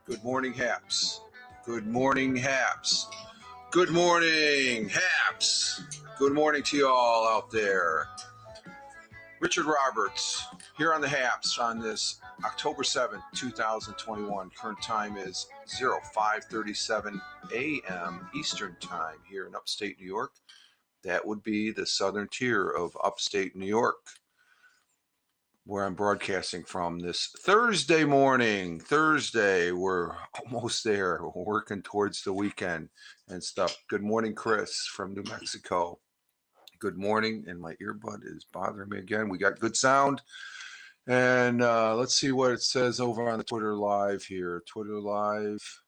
Good morning, Haps. Good morning, Haps. Good morning, Haps. Good morning to you all out there. Richard Roberts here on the Haps on this October 7th, 2021. Current time is 05:37 a.m. Eastern Time here in upstate New York. That would be the southern tier of upstate New York, where I'm broadcasting from this Thursday morning. We're almost there. We're working towards the weekend and stuff. Good morning, Chris from New Mexico. Good morning, and my earbud is bothering me again. We got good sound. And let's see what it says over on the Twitter Live here. Twitter Live,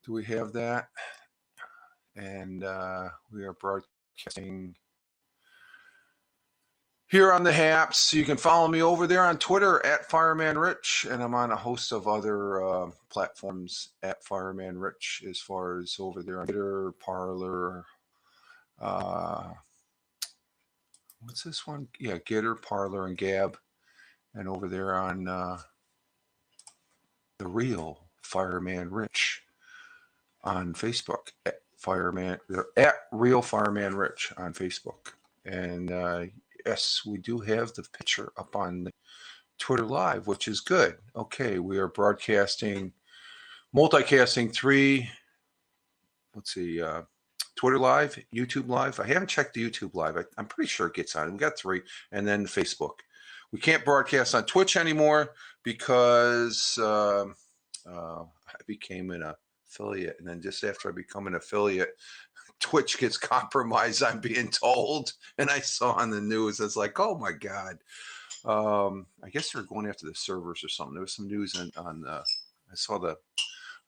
do we have that? And we are broadcasting here on the Haps. You can follow me over there on Twitter at Fireman Rich, and I'm on a host of other platforms at Fireman Rich, as far as over there on Twitter, Parler. What's this one? Yeah, Gitter, Parler, and Gab, and over there on the real Fireman Rich on Facebook at Real Fireman Rich on Facebook, and yes, we do have the picture up on the Twitter Live, which is good. Okay, we are broadcasting, multicasting three. Let's see, Twitter Live, YouTube Live. I haven't checked the YouTube Live. I'm pretty sure it gets on. We got three, and then Facebook. We can't broadcast on Twitch anymore because I became an affiliate, and then just after I become an affiliate, Twitch gets compromised, I'm being told. And I saw on the news, it's like, oh my God. I guess they're going after the servers or something. There was some news on I saw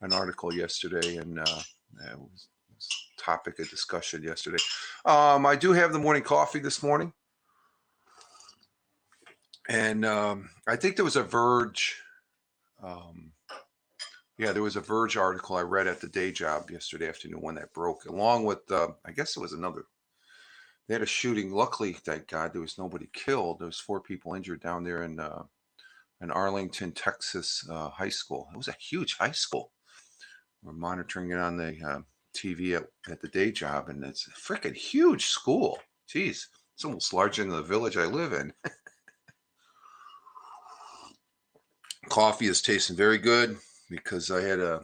an article yesterday, and it was topic of discussion yesterday. I do have the morning coffee this morning. And I think there was a Verge. There was a Verge article I read at the day job yesterday afternoon when that broke, along with, I guess it was another. They had a shooting. Luckily, thank God, there was nobody killed. There was 4 people injured down there in Arlington, Texas high school. It was a huge high school. We're monitoring it on the TV at the day job, and it's a freaking huge school. Jeez, it's almost larger than the village I live in. Coffee is tasting very good because I had a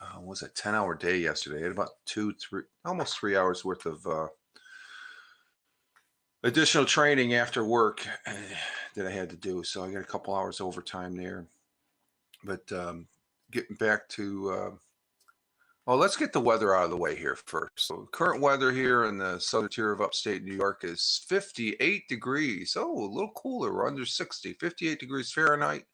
10-hour day yesterday. I had about 2-3, almost 3 hours worth of additional training after work that I had to do. So I got a couple hours overtime there. But getting back to Well, let's get the weather out of the way here first. So, current weather here in the southern tier of upstate New York is 58 degrees. Oh, a little cooler. We're under 60, 58 degrees Fahrenheit.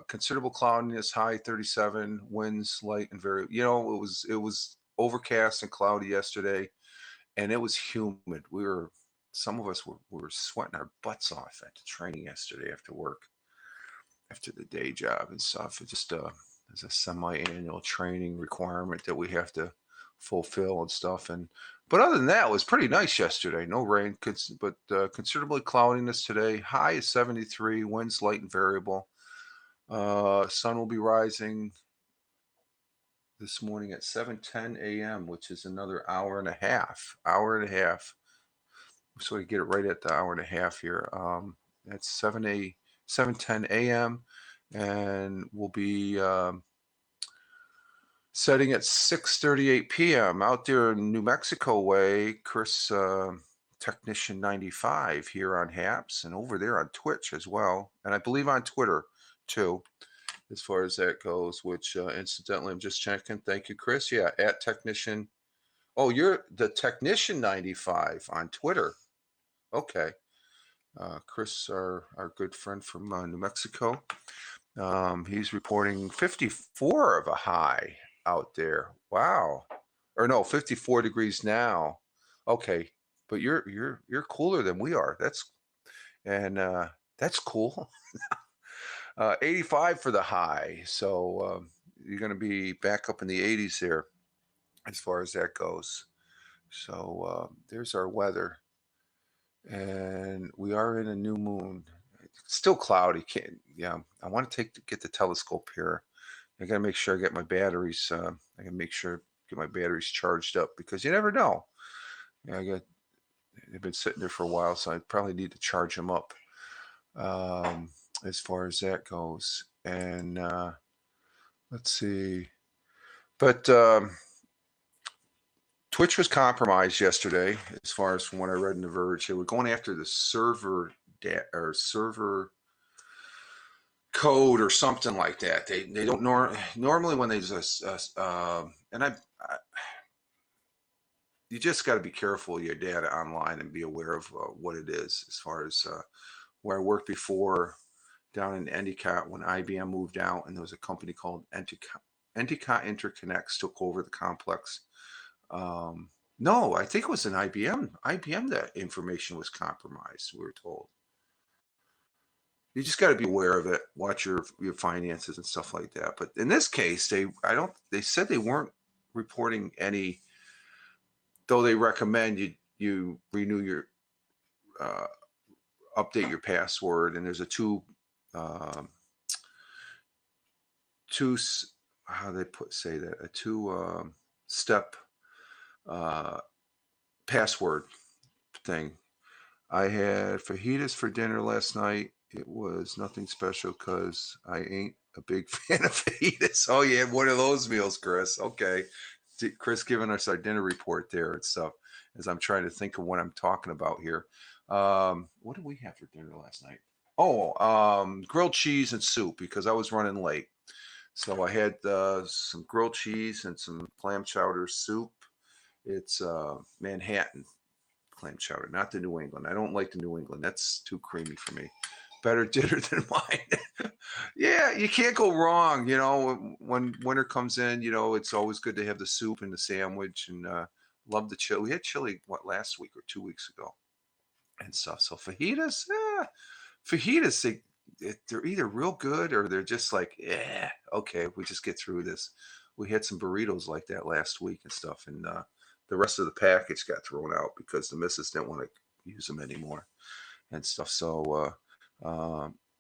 Considerable cloudiness, high 37, winds light and very, it was overcast and cloudy yesterday, and it was humid. Some of us were sweating our butts off at the training yesterday after work, after the day job and stuff. It just is a semi-annual training requirement that we have to fulfill and stuff. But other than that, it was pretty nice yesterday. No rain, but considerably cloudiness today. High is 73, winds light and variable. Sun will be rising this morning at 7:10 a.m., which is another hour and a half. Hour and a half. So we get it right at the hour and a half here. That's 7:10 a.m. and we'll be setting at 6:38 p.m. out there in New Mexico way. Chris, Technician 95 here on Haps, and over there on Twitch as well, and I believe on Twitter too, as far as that goes. Which incidentally, I'm just checking. Thank you, Chris. Yeah, at Technician. Oh, you're the Technician 95 on Twitter. Okay. Chris, our good friend from New Mexico, he's reporting 54 of a high out there. Wow. Or no, 54 degrees now. Okay, but you're cooler than we are. That's cool. 85 for the high. So you're going to be back up in the 80s there as far as that goes. So there's our weather. And we are in a new moon. It's still cloudy. I want to get the telescope here. I got to make sure I get my batteries. I got to make sure get my batteries charged up, because you never know. They've been sitting there for a while, so I probably need to charge them up. As far as that goes, and let's see. But Twitch was compromised yesterday, as far as from what I read in The Verge. They were going after the server server code or something like that. They don't normally when there's you just got to be careful of your data online and be aware of what it is. As far as where I worked before down in Endicott, when IBM moved out, and there was a company called Endicott Interconnects took over the complex. No, I think it was an IBM. That information was compromised, we were told. You just got to be aware of it. Watch your finances and stuff like that. But in this case, they said they weren't reporting any, though they recommend you renew your update your password, and there's a two step password thing. I had fajitas for dinner last night. It was nothing special because I ain't a big fan of fajitas. Oh, you had one of those meals, Chris. Okay. Chris giving us our dinner report there and stuff, as I'm trying to think of what I'm talking about here. What did we have for dinner last night? Oh, grilled cheese and soup, because I was running late. So I had some grilled cheese and some clam chowder soup. It's Manhattan clam chowder, not the New England. I don't like the New England. That's too creamy for me. Better dinner than mine. Yeah, you can't go wrong. When winter comes in, it's always good to have the soup and the sandwich, and love the chili. We had chili, last week or 2 weeks ago and stuff. So fajitas, they're either real good or they're just like, okay, we just get through this. We had some burritos like that last week and stuff, and the rest of the package got thrown out because the missus didn't want to use them anymore and stuff. So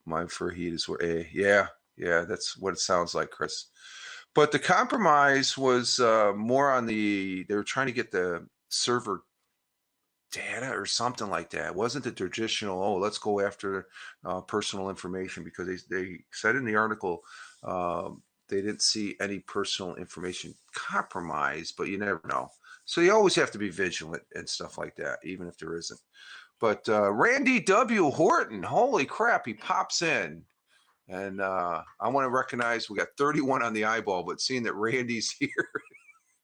my fajitas were yeah, that's what it sounds like, Chris. But the compromise was more on they were trying to get the server data or something like that. It wasn't the traditional, let's go after personal information, because they said in the article they didn't see any personal information compromised, but you never know. So you always have to be vigilant and stuff like that, even if there isn't. But Randy W. Horton, holy crap, he pops in. And I want to recognize we got 31 on the eyeball, but seeing that Randy's here,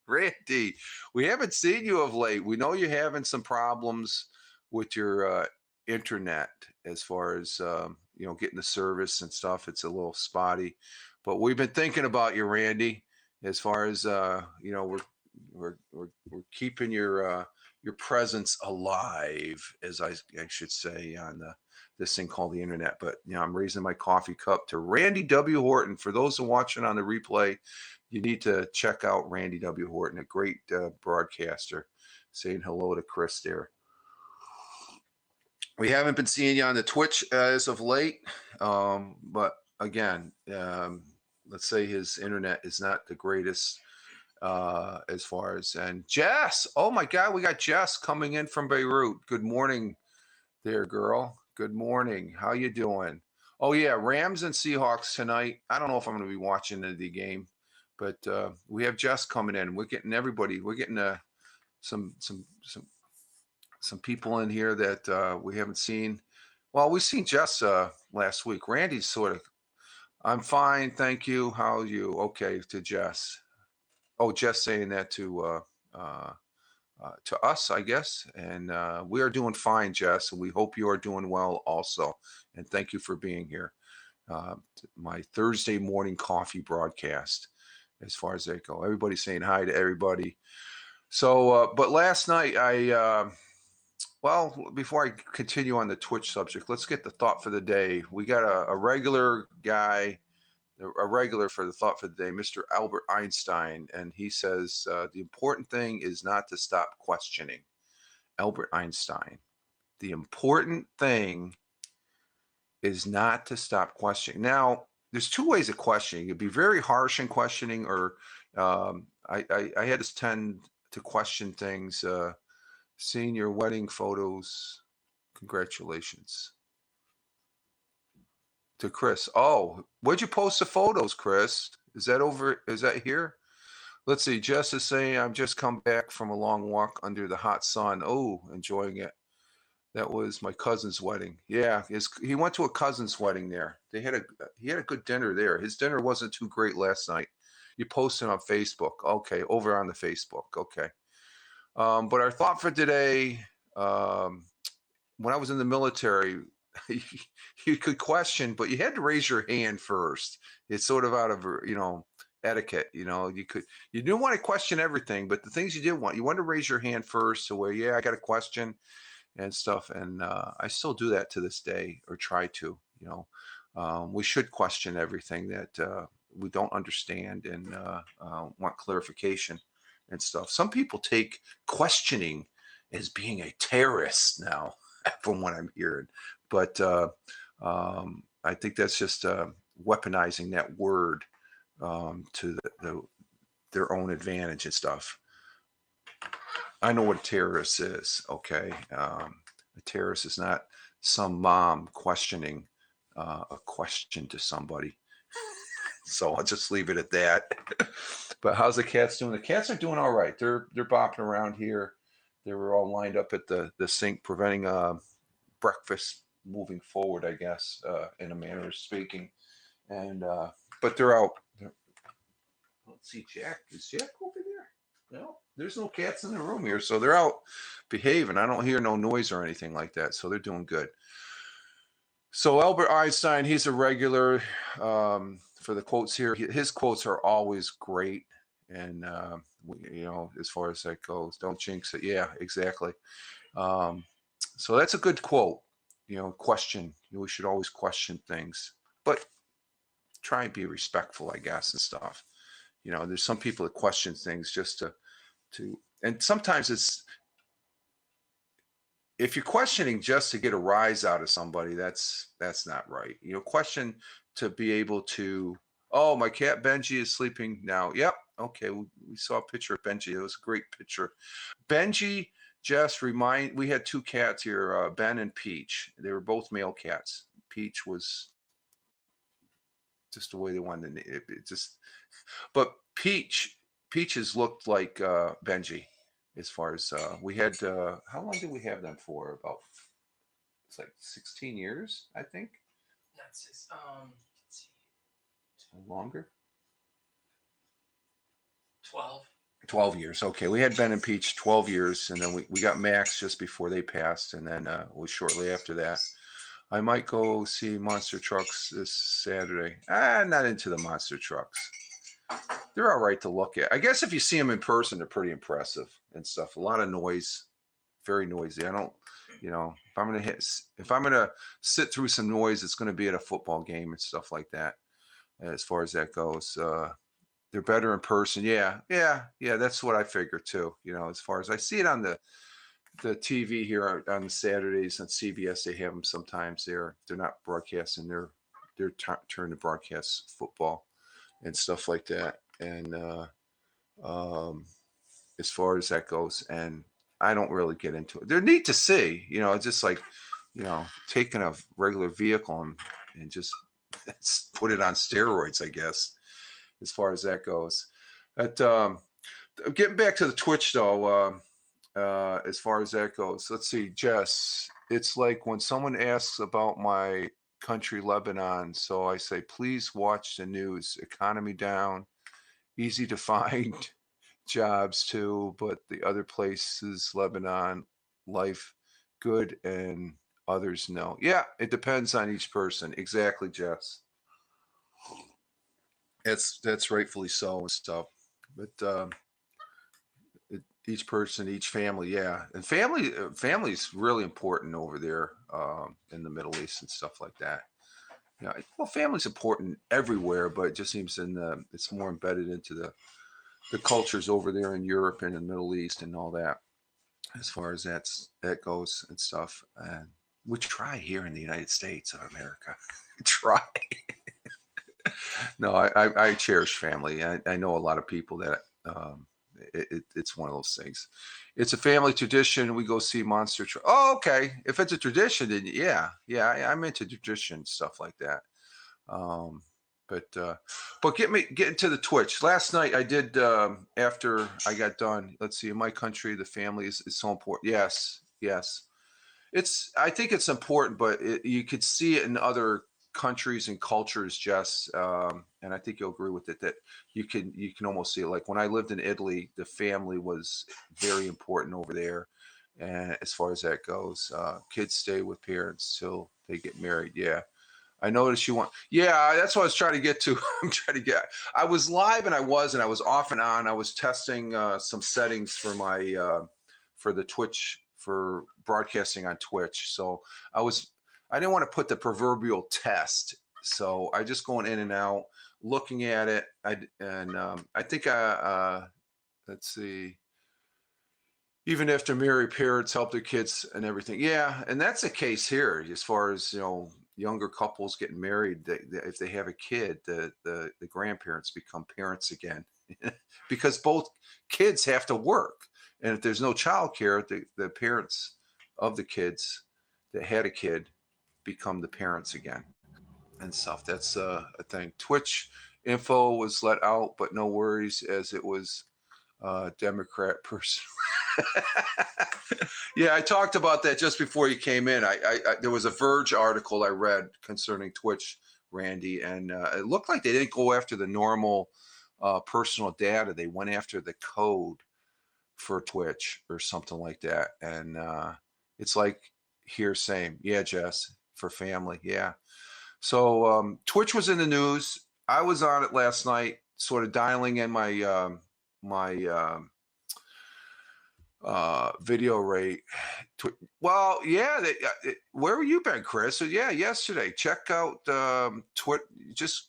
Randy, we haven't seen you of late. We know you're having some problems with your internet as far as getting the service and stuff. It's a little spotty, but we've been thinking about you, Randy. As far as we're keeping your presence alive, as I should say, on this thing called the internet. But I'm raising my coffee cup to Randy W. Horton. For those who are watching on the replay, you need to check out Randy W. Horton, a great broadcaster. Saying hello to Chris there. We haven't been seeing you on the Twitch as of late, but again, let's say his internet is not the greatest as far as. And Jess, oh my God, we got Jess coming in from Beirut. Good morning, there, girl. Good morning. How you doing? Oh yeah, Rams and Seahawks tonight. I don't know if I'm going to be watching the game, but we have Jess coming in. We're getting everybody. We're getting some people in here that we haven't seen. Well, we've seen Jess last week. Randy's sort of. I'm fine, thank you. How are you? Okay, to Jess. Oh, Jess saying that to us, I guess. And we are doing fine, Jess, and we hope you are doing well also. And thank you for being here. My Thursday morning coffee broadcast, as far as they go. Everybody's saying hi to everybody. So, but last night well, before I continue on the Twitch subject, let's get the thought for the day. We got a regular guy, a regular for the thought for the day, Mr. Albert Einstein, and he says the important thing is not to stop questioning. Albert Einstein. The important thing is not to stop questioning. Now, there's two ways of questioning. You'd be very harsh in questioning, or I had to tend to question things. Seeing your wedding photos, congratulations. To Chris. Oh, where'd you post the photos, Chris? Is that here? Let's see. Jess is saying, I've just come back from a long walk under the hot sun. Oh, enjoying it. That was my cousin's wedding. Yeah, he went to a cousin's wedding there. He had a good dinner there. His dinner wasn't too great last night. You posted on Facebook. Okay, over on the Facebook. Okay. But our thought for today, when I was in the military, you could question, but you had to raise your hand first. It's sort of out of etiquette. You didn't want to question everything, but the things you wanted to raise your hand first, to where I got a question and stuff. And I still do that to this day, or try to. We should question everything that we don't understand and want clarification and stuff. Some people take questioning as being a terrorist now, from what I'm hearing. But I think that's just weaponizing that word to their own advantage and stuff. I know what a terrorist is, okay? A terrorist is not some mom questioning a question to somebody. So I'll just leave it at that. But how's the cats doing? The cats are doing all right. They're bopping around here. They were all lined up at the sink, preventing breakfast moving forward, I guess, in a manner of speaking. And but they're out. Let's see, Jack. Is Jack over there? No, there's no cats in the room here, so they're out behaving. I don't hear no noise or anything like that, so they're doing good. So Albert Einstein, he's a regular for the quotes here. His quotes are always great, and as far as that goes, don't jinx it. Yeah, exactly. So that's a good quote. Question. We should always question things, but try and be respectful, I guess, and stuff. There's some people that question things just to, and sometimes it's, if you're questioning just to get a rise out of somebody, that's not right. Question to be able to, oh, my cat Benji is sleeping now. Yep. Okay. We saw a picture of Benji. It was a great picture. Benji, just we had two cats here, Ben and Peach. They were both male cats. Peach was just the way they wanted it just, but Peaches looked like Benji. As far as we had, how long did we have them for? About, it's like 16 years, I think. That's Longer? 12. 12 years. Okay. We had been impeached 12 years, and then we got Max just before they passed, and then was shortly after that. I might go see Monster Trucks this Saturday. I'm not into the Monster Trucks. They're all right to look at. I guess if you see them in person, they're pretty impressive and stuff. A lot of noise, very noisy. I don't, if I'm gonna sit through some noise, it's gonna be at a football game and stuff like that. As far as that goes, they're better in person. Yeah. That's what I figure too. As far as I see it on the TV here on the Saturdays on CBS, they have them sometimes. They're not broadcasting. They're trying to broadcast football and stuff like that. And um, as far as that goes, and I don't really get into it. They're neat to see. It's just like taking a regular vehicle and just put it on steroids, I guess, as far as that goes. But getting back to the Twitch though. As far as that goes, let's see, Jess. It's like when someone asks about my country, Lebanon, so I say, please watch the news. Economy down, easy to find jobs too, but the other places, Lebanon, life good, and others no. Yeah, it depends on each person. Exactly, Jess. That's rightfully so and stuff. But each person, each family, yeah, and family is really important over there in the Middle East and stuff like that. Well, family's important everywhere, but it just seems it's more embedded into the cultures over there in Europe and the Middle East and all that. As far as that goes and stuff, and we try here in the United States of America, try. No, I cherish family. I know a lot of people that it's one of those things. It's a family tradition. We go see Monster Truck. Oh, okay. If it's a tradition, then yeah, I'm into tradition stuff like that. Um, but get into the Twitch. Last night I did after I got done. Let's see. In my country, the family is so important. Yes. I think it's important, but you could see it in other countries and cultures, Jess, and I think you'll agree with it that you can almost see it. Like when I lived in Italy, the family was very important over there, and as far as that goes, kids stay with parents till they get married. Yeah, I noticed you want. Yeah, that's what I was trying to get to. I'm trying to get. I was live and I was off and on. I was testing some settings for my for the Twitch for broadcasting on Twitch. So I didn't want to put the proverbial test. So I just going in and out, looking at it. I think let's see. Even after married parents help their kids and everything. Yeah, and that's the case here as far as younger couples getting married. If they have a kid, the grandparents become parents again because both kids have to work, and if there's no child care, the parents of the kids that had a kid become the parents again and stuff. That's a thing. Twitch info was let out, but no worries, as it was Democrat person. Yeah, I talked about that just before you came in. There was a Verge article I read concerning Twitch, Randy, and it looked like they didn't go after the normal personal data. They went after the code for Twitch or something like that. And it's like here saying, yeah, Jess, for family. Yeah. So Twitch was in the news. I was on it last night, sort of dialing in my video rate. Well, yeah. Where have you been, Chris? So yeah, yesterday. Check out Twitch. Just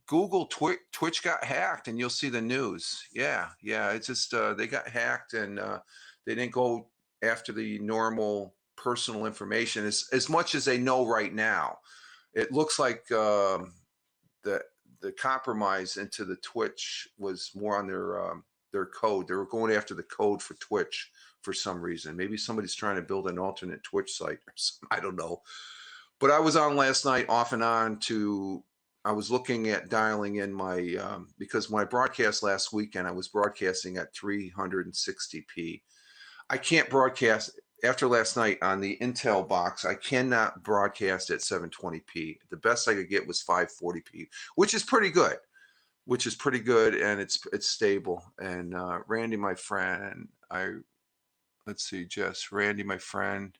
Google Twitch got hacked, and you'll see the news. Yeah. It's just they got hacked, and they didn't go after the normal personal information as much as they know right now. It looks like the compromise into the Twitch was more on their code. They were going after the code for Twitch for some reason. Maybe somebody's trying to build an alternate Twitch site or something. I don't know. But I was on last night off and on I was looking at dialing in my, because when I broadcast last weekend, I was broadcasting at 360p. I can't broadcast after last night on the Intel box, I cannot broadcast at 720p. The best I could get was 540p, which is pretty good. And it's stable. And Randy, my friend, let's see, Jess, Randy, my friend,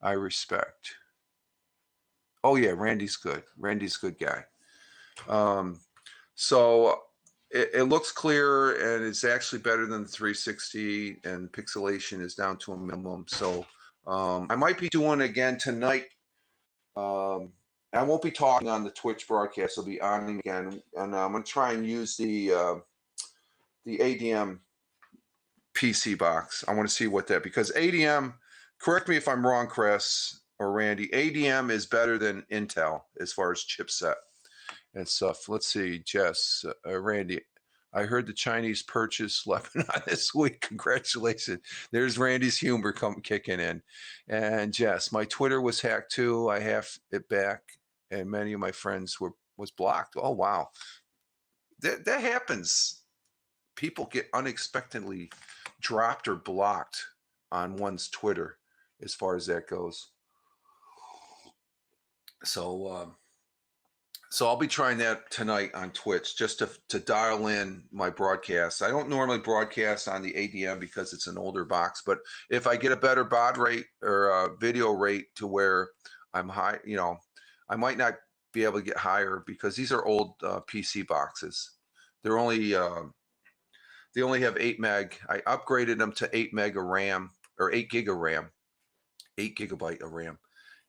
I respect. Oh yeah, Randy's good. Randy's a good guy. So it looks clear, and it's actually better than the 360, and pixelation is down to a minimum. So I might be doing it again tonight. I won't be talking on the Twitch broadcast. I'll be on again, and I'm going to try and use the ADM PC box. I want to see what that, because ADM, correct me if I'm wrong, Chris or Randy, ADM is better than Intel as far as chipset and stuff. Let's see, Jess, Randy, I heard the Chinese purchase Lebanon this week. Congratulations. There's Randy's humor kicking in. And Jess, my Twitter was hacked too. I have it back, and many of my friends was blocked. Oh, wow. That happens. People get unexpectedly dropped or blocked on one's Twitter as far as that goes. So I'll be trying that tonight on Twitch, just to dial in my broadcast. I don't normally broadcast on the ADM because it's an older box, but if I get a better baud rate or video rate to where I'm high, I might not be able to get higher, because these are old PC boxes. They're only they only have 8 meg. I upgraded them to 8 meg of RAM, or 8 gig of RAM, 8 gigabyte of RAM.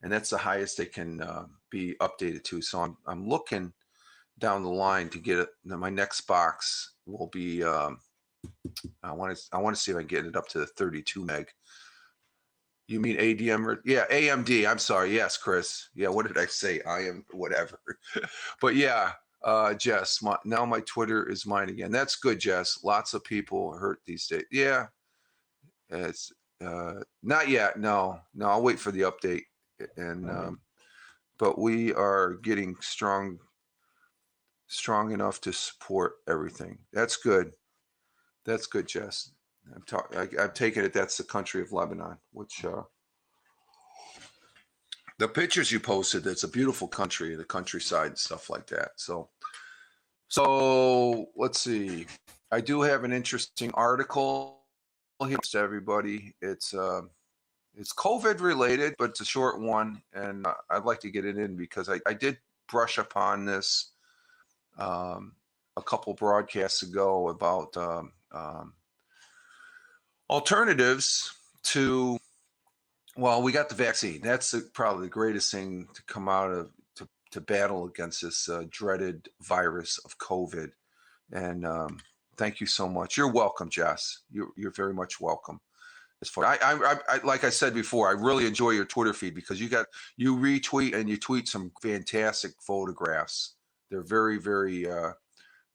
And that's the highest they can be updated to. So I'm looking down the line to get it. My next box will be. I want to see if I can get it up to the 32 meg. You mean ADM? Yeah, AMD. I'm sorry. Yes, Chris. Yeah, what did I say? I am whatever. But yeah, Jess. Now my Twitter is mine again. That's good, Jess. Lots of people are hurt these days. Yeah, it's not yet. No. I'll wait for the update. And but we are getting strong enough to support everything. That's good, Jess. I'm taking it that's the country of Lebanon, which the pictures you posted, that's a beautiful country, the countryside and stuff like that. So let's see, I do have an interesting article here to everybody. It's COVID related, but it's a short one, and I'd like to get it in because I did brush upon this a couple broadcasts ago about alternatives to, well, we got the vaccine. That's probably the greatest thing to come out of to battle against this dreaded virus of COVID. And thank you so much. You're welcome, Jess. You're very much welcome. As far I like I said before, I really enjoy your Twitter feed because you retweet and you tweet some fantastic photographs. They're very, very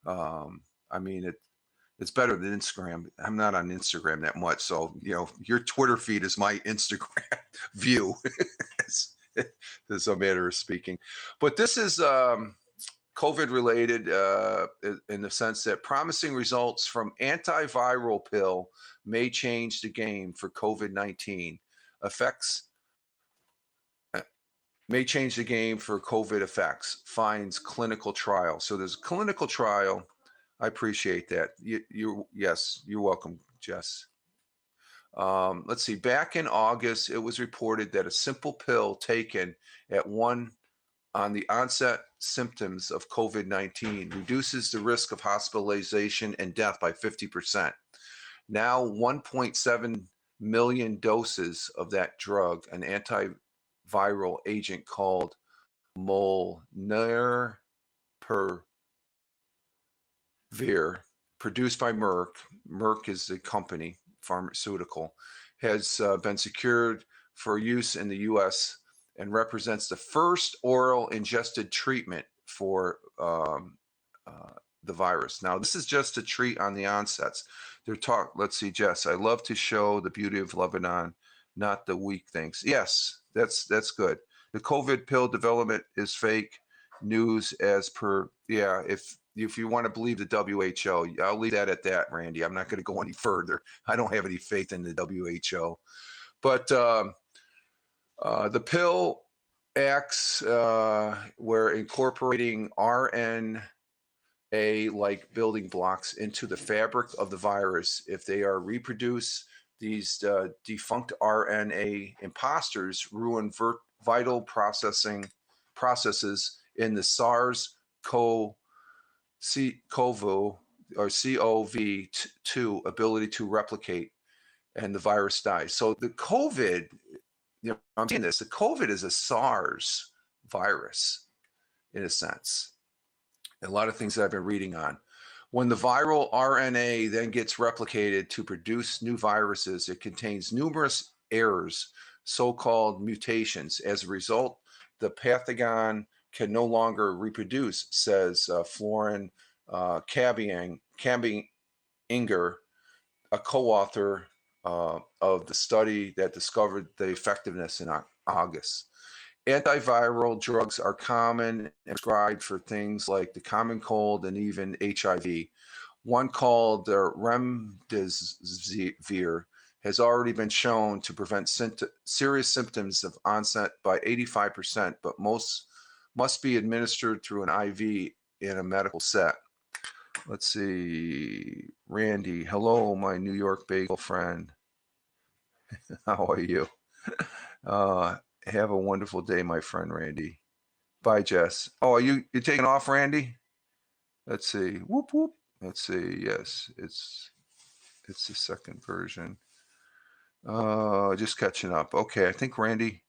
I mean it's better than Instagram. I'm not on Instagram that much, so your Twitter feed is my Instagram view. As a matter of speaking. But this is COVID related in the sense that promising results from antiviral pill may change the game for COVID-19 effects. May change the game for COVID effects, finds clinical trial. So there's a clinical trial. I appreciate that. Yes, you're welcome, Jess. Let's see, back in August, it was reported that a simple pill taken on the onset symptoms of COVID-19 reduces the risk of hospitalization and death by 50%. Now 1.7 million doses of that drug, an antiviral agent called Molnupiravir, produced by Merck. Merck is the company, pharmaceutical, has been secured for use in the U.S. and represents the first oral ingested treatment for the virus. Now, this is just to treat on the onsets. Let's see, Jess, I love to show the beauty of Lebanon, not the weak things. Yes, that's good. The COVID pill development is fake news as per, if you want to believe the WHO, I'll leave that at that, Randy. I'm not going to go any further. I don't have any faith in the WHO. But the pill acts, we're incorporating RNA like building blocks into the fabric of the virus. If they are reproduced, these defunct RNA imposters ruin vital processes in the SARS-CoV or CoV2 ability to replicate, and the virus dies. So the COVID, I'm saying this, the COVID is a SARS virus in a sense. A lot of things that I've been reading on. When the viral RNA then gets replicated to produce new viruses, it contains numerous errors, so-called mutations. As a result, the pathogen can no longer reproduce, says Florin Kabinger, a co-author of the study that discovered the effectiveness in August. Antiviral drugs are common and prescribed for things like the common cold and even HIV. One called remdesivir has already been shown to prevent serious symptoms of onset by 85%, but most must be administered through an IV in a medical set. Let's see, Randy. Hello, my New York bagel friend. How are you? Have a wonderful day, my friend Randy. Bye, Jess. Oh, you're taking off, Randy? Let's see. Whoop whoop. Let's see. Yes, it's the second version. Just catching up. Okay, I think Randy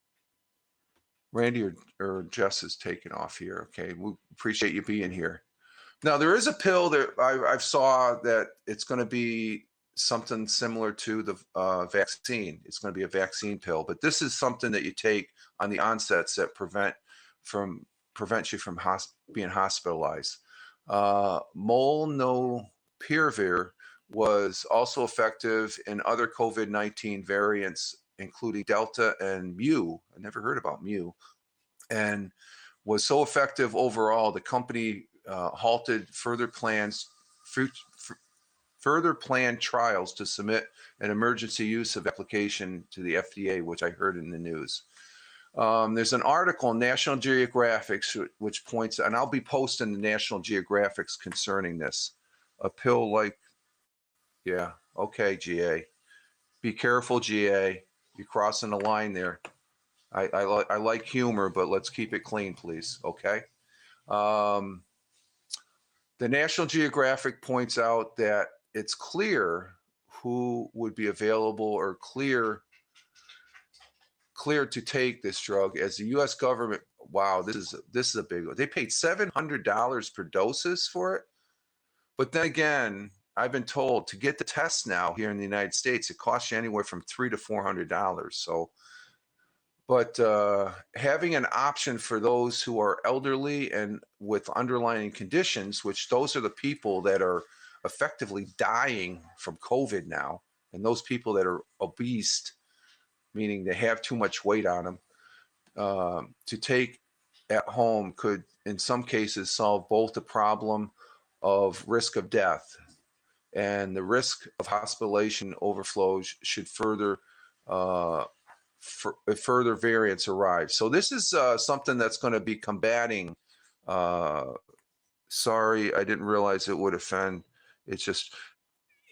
or Jess is taking off here. Okay, we appreciate you being here. Now there is a pill that I've saw that it's going to be something similar to the vaccine. It's going to be a vaccine pill, but this is something that you take on the onsets that prevents you from being hospitalized. Molnupiravir was also effective in other COVID-19 variants, including Delta and Mu. I never heard about Mu, and was so effective overall, the company halted further planned trials to submit an emergency use of application to the FDA, which I heard in the news. There's an article in National Geographic which points, and I'll be posting the National Geographics concerning this. A pill like, yeah, okay, GA. Be careful, GA. You're crossing the line there. I like humor, but let's keep it clean, please, okay? The National Geographic points out that it's clear who would be available or clear to take this drug, as the U.S. government. Wow, this is a big one. They paid $700 per doses for it. But then again, I've been told to get the test now here in the United States, it costs you anywhere from $300 to $400. So, but having an option for those who are elderly and with underlying conditions, which those are the people that are effectively dying from COVID now, and those people that are obese, meaning they have too much weight on them, to take at home could, in some cases, solve both the problem of risk of death and the risk of hospitalization overflows should further further variants arrive. So this is something that's going to be combating. Sorry, I didn't realize it would offend. It's just,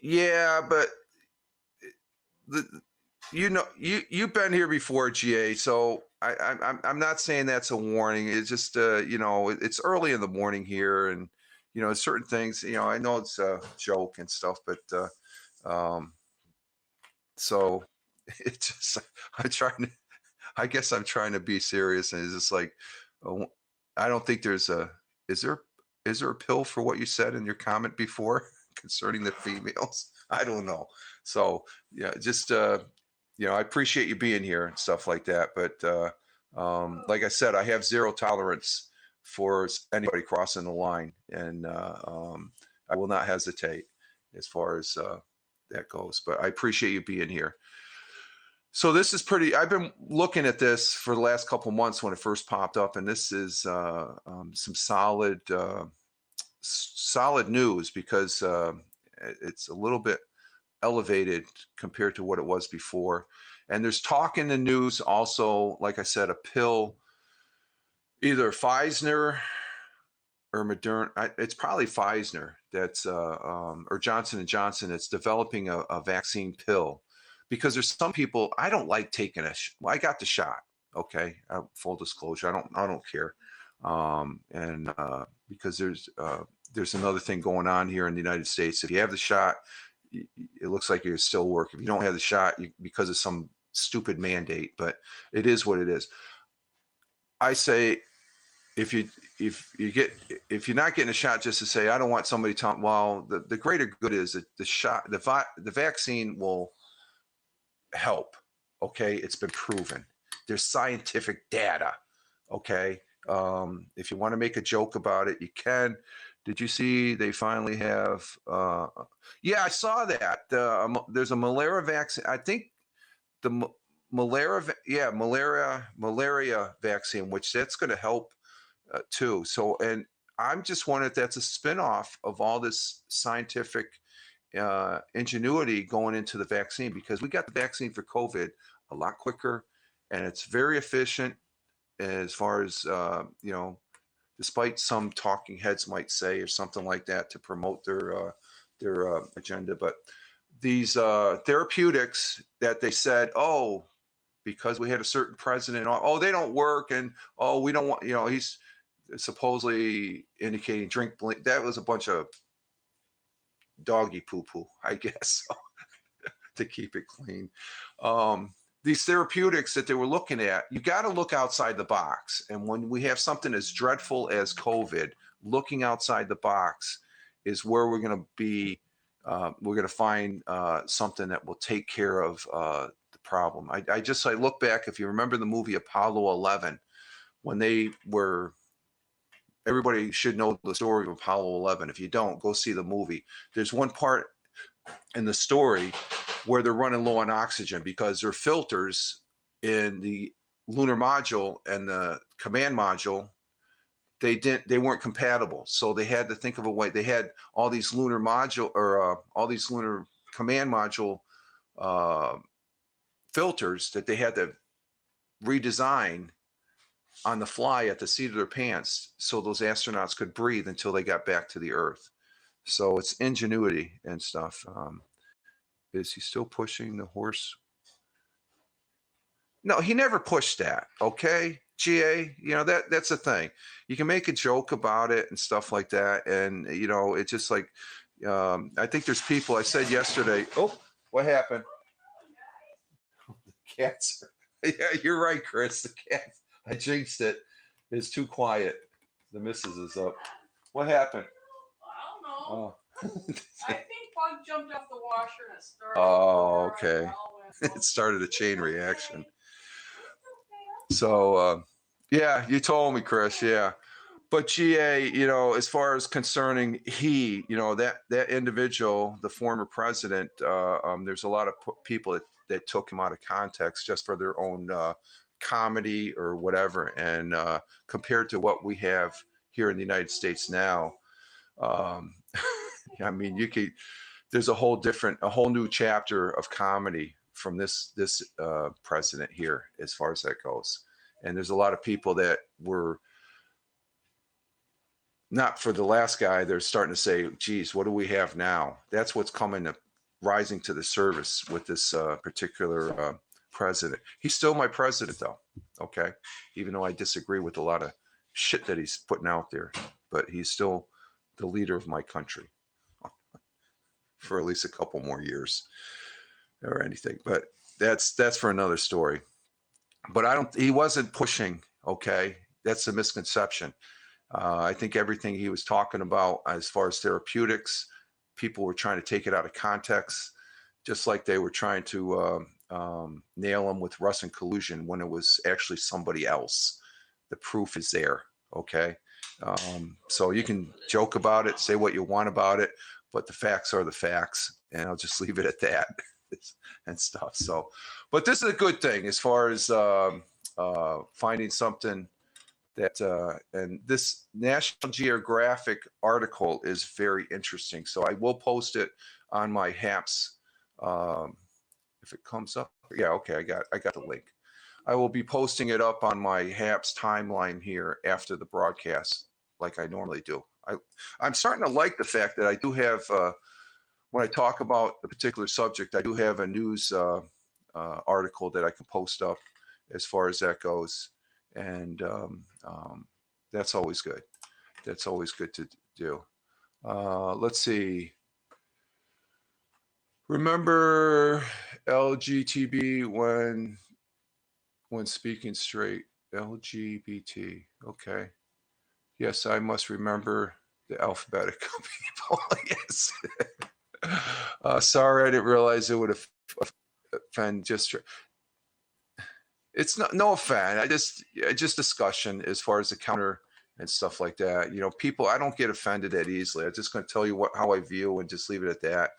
yeah, but you've been here before, GA. So I'm not saying that's a warning. It's just it's early in the morning here, and certain things. I know it's a joke and stuff, but so it's just I guess I'm trying to be serious, and it's just like I don't think there's a is there a pill for what you said in your comment before concerning the females? I don't know. So yeah, just I appreciate you being here and stuff like that. But like I said, I have zero tolerance for anybody crossing the line, and I will not hesitate as far as that goes. But I appreciate you being here. So this is pretty. I've been looking at this for the last couple months when it first popped up, and this is some solid news because it's a little bit elevated compared to what it was before. And there's talk in the news also, like I said, a pill, either Pfizer or Moderna. It's probably Pfizer that's or Johnson and Johnson that's developing a vaccine pill, because there's some people, I don't like taking well, I got the shot. Okay, full disclosure, I don't care, and because there's another thing going on here in the United States. If you have the shot, it looks like you still work. If you don't have the shot, because of some stupid mandate, but it is what it is. I say, if you're not getting a shot, just to say, I don't want somebody telling, well, the greater good is that the vaccine will help. Okay, it's been proven. There's scientific data. Okay, if you want to make a joke about it, you can. Did you see they finally have? Yeah, I saw that. There's a malaria vaccine. I think the malaria vaccine, which that's going to help too. So, and I'm just wondering if that's a spinoff of all this scientific ingenuity going into the vaccine, because we got the vaccine for COVID a lot quicker, and it's very efficient as far as despite some talking heads might say or something like that to promote their agenda. But these therapeutics that they said, oh, because we had a certain president, oh, they don't work, and oh, we don't want, he's supposedly indicating drink, that was a bunch of doggy poo-poo, I guess, to keep it clean. These therapeutics that they were looking at, you got to look outside the box. And when we have something as dreadful as COVID, looking outside the box is where we're going to be. We're going to find something that will take care of the problem. I look back, if you remember the movie Apollo 11, when they were, everybody should know the story of Apollo 11. If you don't, go see the movie. There's one part in the story where they're running low on oxygen because their filters in the lunar module and the command module, they weren't compatible. So they had to think of a way. They had all these lunar module or all these lunar command module filters that they had to redesign on the fly at the seat of their pants so those astronauts could breathe until they got back to the Earth. So it's ingenuity and stuff. Is he still pushing the horse? No, he never pushed that. Okay, GA, that's the thing. You can make a joke about it and stuff like that, and it's just like I think there's people. I said yesterday. Oh, what happened? The cats. Yeah, you're right, Chris. The cat. I jinxed it. It's too quiet. The missus is up. What happened? I don't know. I think Bug jumped off the washer and it started. Oh, okay. It started a chain reaction. So, yeah, you told me, Chris. Yeah, but GA, as far as concerning that individual, the former president, there's a lot of people that took him out of context just for their own comedy or whatever, and compared to what we have here in the United States now, I mean, there's a whole new chapter of comedy from this president here, as far as that goes. And there's a lot of people that were not for the last guy. They're starting to say, geez, what do we have now? That's what's rising to the surface with this particular president. He's still my president, though. Okay. Even though I disagree with a lot of shit that he's putting out there, but he's still the leader of my country for at least a couple more years or anything. But that's for another story. But he wasn't pushing. Okay. That's a misconception. I think everything he was talking about as far as therapeutics, people were trying to take it out of context, just like they were trying to nail him with Russian collusion when it was actually somebody else. The proof is there. Okay. So you can joke about it, say what you want about it, but the facts are the facts, and I'll just leave it at that and stuff. So, but this is a good thing as far as finding something that, and this National Geographic article is very interesting. So I will post it on my HAPS. If it comes up, Yeah, okay, I got the link. I will be posting it up on my HAPS timeline here after the broadcast, like I normally do. I'm starting to like the fact that I do have, when I talk about the particular subject, I do have a news article that I can post up as far as that goes. And that's always good. That's always good to do. Let's see. Remember LGTB when speaking straight. LGBT. Okay. Yes, I must remember the alphabetical people. Yes. Sorry, I didn't realize it would offend just. It's not no offend. I just discussion as far as the counter and stuff like that. You know, people. I don't get offended that easily. I'm just going to tell you how I view and just leave it at that,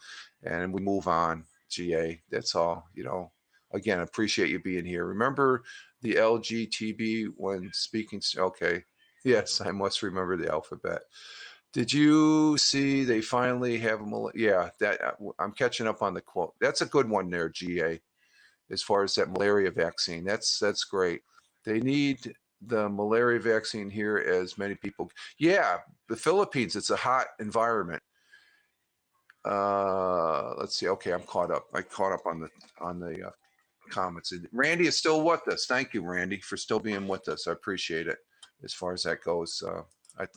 and we move on. GA. That's all. You know. Again, appreciate you being here. Remember the LGTB when speaking. Okay. Yes, I must remember the alphabet. Did you see they finally have yeah, that I'm catching up on the quote. That's a good one there, GA, as far as that malaria vaccine. That's great. They need the malaria vaccine here as many people. Yeah, the Philippines, it's a hot environment. Let's see. Okay, I'm caught up. I caught up on the comments. Randy is still with us. Thank you, Randy, for still being with us. I appreciate it. As far as that goes,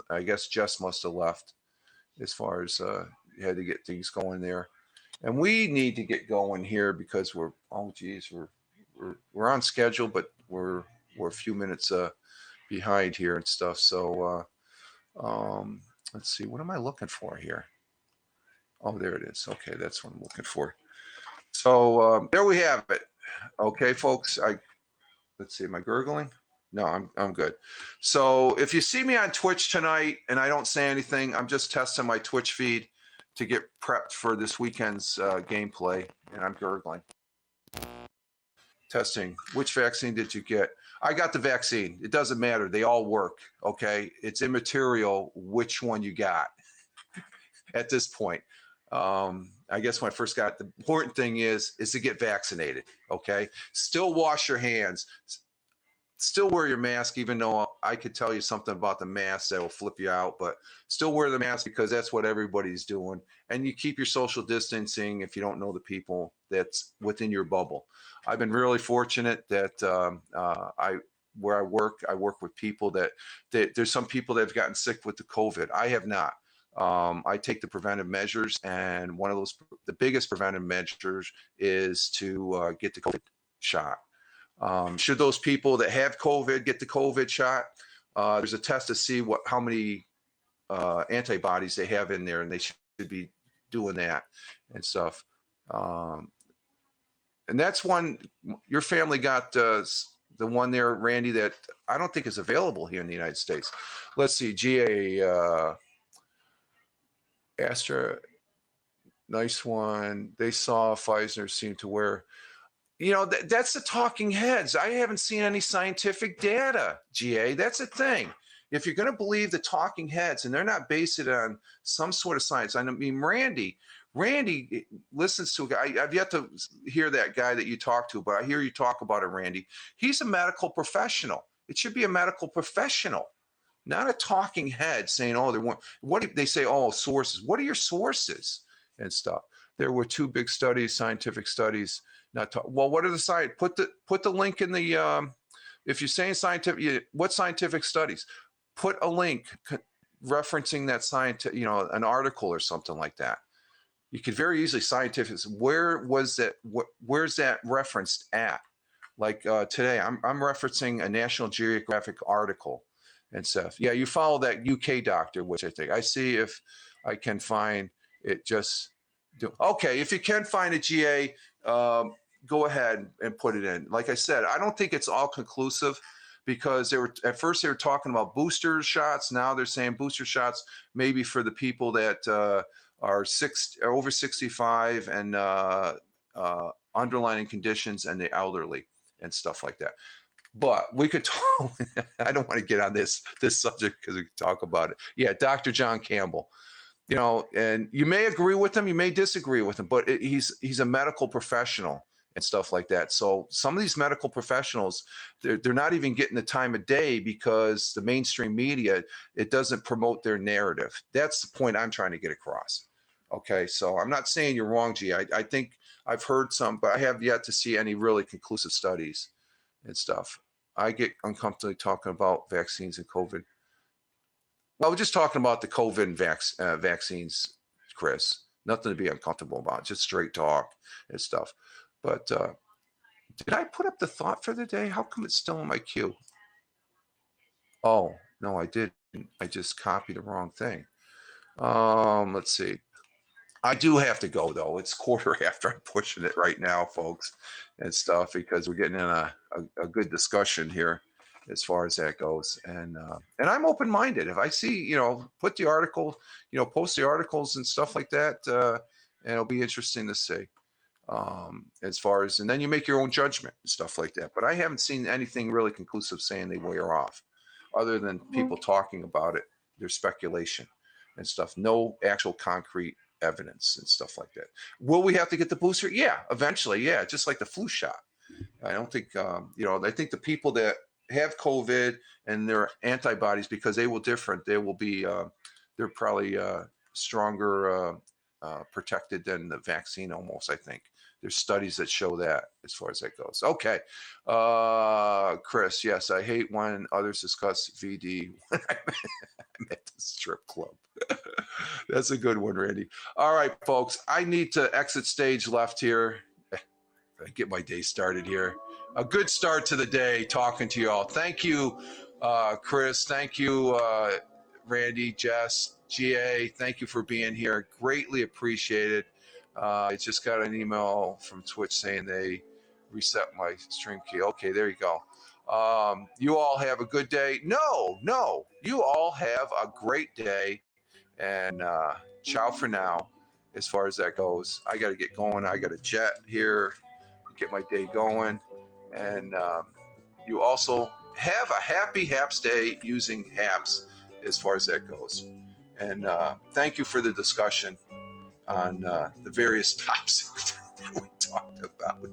I guess Jess must have left. As far as you had to get things going there, and we need to get going here because we're we're on schedule, but we're a few minutes behind here and stuff. So let's see, what am I looking for here? Oh, there it is. Okay, that's what I'm looking for. So there we have it. Okay, folks. Let's see. Am I gurgling? No, I'm good. So if you see me on Twitch tonight and I don't say anything, I'm just testing my Twitch feed to get prepped for this weekend's gameplay, and I'm gurgling. Testing. Which vaccine did you get? I got the vaccine. It doesn't matter. They all work. Okay, it's immaterial which one you got at this point. I guess when I first got, the important thing is to get vaccinated. Okay, still wash your hands. Still wear your mask, even though I could tell you something about the mask that will flip you out, but still wear the mask because that's what everybody's doing. And you keep your social distancing if you don't know the people that's within your bubble. I've been really fortunate that where I work with people that there's some people that have gotten sick with the COVID. I have not. I take the preventive measures, and one of the biggest preventive measures is to get the COVID shot. Should those people that have COVID get the COVID shot, there's a test to see how many antibodies they have in there, and they should be doing that and stuff. And that's one, your family got the one there, Randy, that I don't think is available here in the United States. Let's see, GA, Astra, nice one. They saw Pfizer seem to wear. You know, that's the talking heads. I haven't seen any scientific data, GA. That's the thing. If you're going to believe the talking heads and they're not based it on some sort of science, I mean, Randy listens to a guy. I've yet to hear that guy that you talk to, but I hear you talk about it, Randy. He's a medical professional. It should be a medical professional, not a talking head saying, oh, they say, oh, sources. What are your sources and stuff? There were 2 big studies, scientific studies. Well, what are the science? Put the link in the if you're saying scientific, what scientific studies? Put a link referencing that scientific, an article or something like that. You could very easily scientific. Where was that? Where's that referenced at? Like today, I'm referencing a National Geographic article and stuff. Yeah, you follow that UK doctor, which I see if I can find it. Just do okay. If you can find a GA. Go ahead and put it in. Like I said, I don't think it's all conclusive because at first they were talking about booster shots. Now they're saying booster shots maybe for the people that are over 65 and underlying conditions and the elderly and stuff like that. But we could talk. I don't want to get on this subject because we could talk about it. Yeah, Dr. John Campbell. And you may agree with him, you may disagree with him, but he's a medical professional. and stuff like that. So some of these medical professionals, they're not even getting the time of day because the mainstream media, it doesn't promote their narrative. That's the point I'm trying to get across. Okay, so I'm not saying you're wrong, G. I think I've heard some, but I have yet to see any really conclusive studies and stuff. I get uncomfortable talking about vaccines and COVID. Well, we're just talking about the COVID and vaccines, Chris. Nothing to be uncomfortable about, just straight talk and stuff. But did I put up the thought for the day? How come it's still in my queue? Oh, no, I didn't. I just copied the wrong thing. Let's see. I do have to go, though. It's quarter after. I'm pushing it right now, folks, and stuff, because we're getting in a good discussion here as far as that goes. And I'm open-minded. If I see, put the article, post the articles and stuff like that, and it'll be interesting to see. As far as, and then you make your own judgment and stuff like that. But I haven't seen anything really conclusive saying they wear off, other than people talking about it. There's speculation and stuff. No actual concrete evidence and stuff like that. Will we have to get the booster? Yeah, eventually. Yeah, just like the flu shot. I don't think, I think the people that have COVID and their antibodies, because they will different, they will be, they're probably stronger protected than the vaccine almost, I think. There's studies that show that as far as that goes. Okay. Chris, yes, I hate when others discuss VD when I'm at the strip club. That's a good one, Randy. All right, folks, I need to exit stage left here. Get my day started here. A good start to the day talking to you all. Thank you, Chris. Thank you, Randy, Jess, GA. Thank you for being here. Greatly appreciated. I just got an email from Twitch saying they reset my stream key. Okay, there you go. You all have a good day. No, you all have a great day. And ciao for now, as far as that goes. I got to get going. I got a jet here, get my day going. And you also have a happy HAPS day using HAPS as far as that goes. And thank you for the discussion on the various topics that we talked about.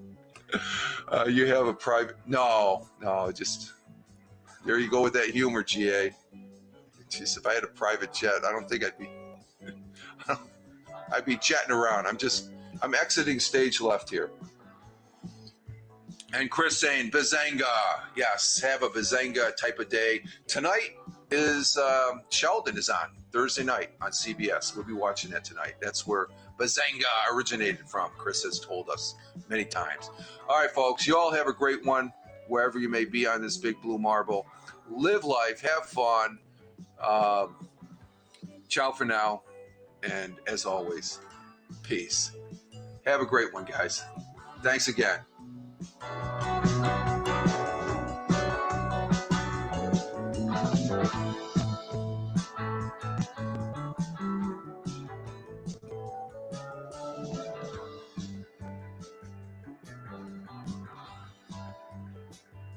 You have a private, no, just, there you go with that humor, GA. Jeez, if I had a private jet, I don't think I'd be jetting around. I'm exiting stage left here. And Chris saying, Bazenga. Yes, have a Bazenga type of day. Tonight is, Sheldon is on Thursday night on CBS. We'll be watching that tonight. That's where Bazenga originated from. Chris has told us many times. All right, folks, you all have a great one, wherever you may be on this big blue marble. Live life, have fun. Ciao for now. And as always, peace. Have a great one, guys. Thanks again.